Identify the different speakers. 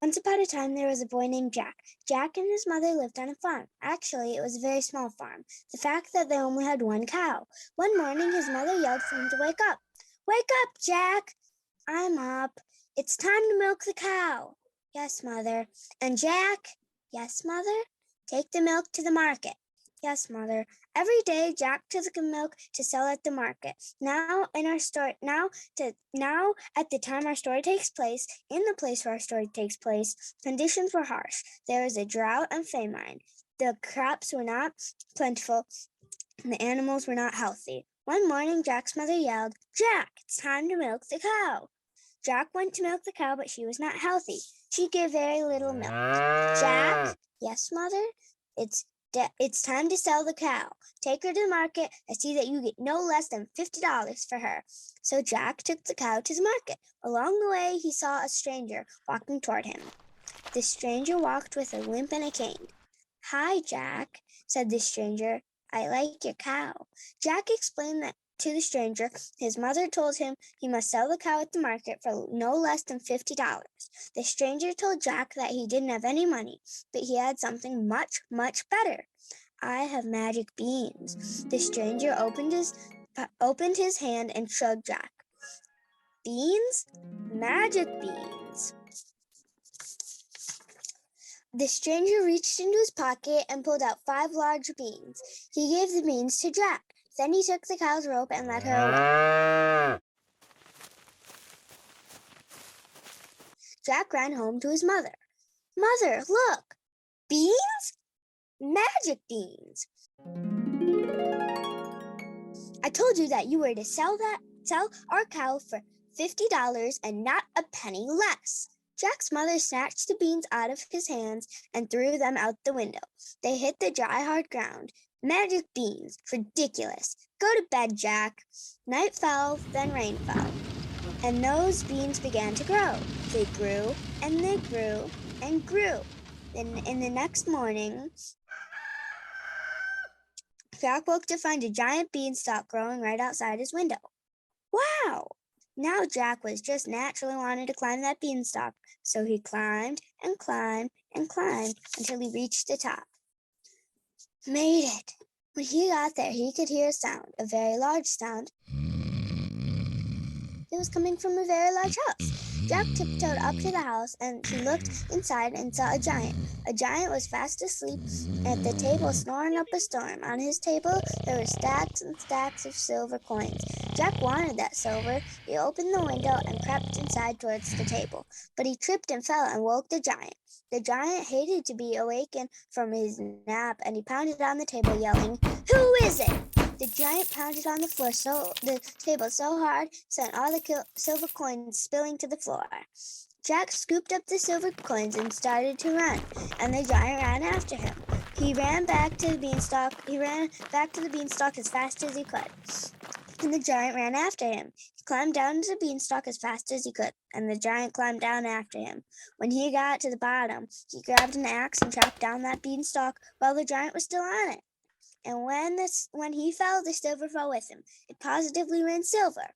Speaker 1: Once upon a time, there was a boy named Jack. Jack and his mother lived on a farm. Actually, it was a very small farm. The fact that they only had one cow. One morning, his mother yelled for him to wake up. "Wake up, Jack!" "I'm up. It's time to milk the cow." "Yes, Mother." "And Jack?" "Yes, Mother." "Take the milk to the market." "Yes, Mother." Every day, Jack took the milk to sell at the market. Now at the time our story takes place, in the place where our story takes place, conditions were harsh. There was a drought and famine. The crops were not plentiful, and the animals were not healthy. One morning, Jack's mother yelled, "Jack, it's time to milk the cow." Jack went to milk the cow, but she was not healthy. She gave very little milk. "Jack?" "Yes, Mother." It's time to sell the cow. Take her to the market and see that you get no less than $50 for her." So Jack took the cow to the market. Along the way, he saw a stranger walking toward him. The stranger walked with a limp and a cane. "Hi, Jack," said the stranger. "I like your cow." Jack explained that to the stranger. His mother told him he must sell the cow at the market for no less than $50. The stranger told Jack that he didn't have any money, but he had something much, much better. "I have magic beans." The stranger opened his hand and showed Jack. "Beans? Magic beans." The stranger reached into his pocket and pulled out 5 large beans. He gave the beans to Jack. Then he took the cow's rope and led her away. Jack ran home to his mother. "Mother, look! Beans? Magic beans! I told you that you were to sell our cow for $50 and not a penny less." Jack's mother snatched the beans out of his hands and threw them out the window. They hit the dry, hard ground. "Magic beans! Ridiculous! Go to bed, Jack." Night fell, then rain fell, and those beans began to grow. They grew, and they grew, and grew. Then in the next morning, Jack woke to find a giant beanstalk growing right outside his window. Wow! Now Jack was just naturally wanting to climb that beanstalk, so he climbed and climbed and climbed until he reached the top. Made it! When he got there, he could hear a sound, a very large sound. It was coming from a very large house. Jack tiptoed up to the house, and he looked inside and saw a giant. A giant was fast asleep at the table, snoring up a storm. On his table, there were stacks and stacks of silver coins. Jack wanted that silver. He opened the window and crept inside towards the table, but he tripped and fell and woke the giant. The giant hated to be awakened from his nap, and he pounded on the table, yelling, "Who is it?" The giant pounded on the table so hard, sent all the silver coins spilling to the floor. Jack scooped up the silver coins and started to run, and the giant ran after him. He ran back to the beanstalk. He ran back to the beanstalk as fast as he could, and the giant ran after him. He climbed down to the beanstalk as fast as he could, and the giant climbed down after him. When he got to the bottom, he grabbed an axe and chopped down that beanstalk while the giant was still on it. And when he fell, the silver fell with him. It positively rained silver.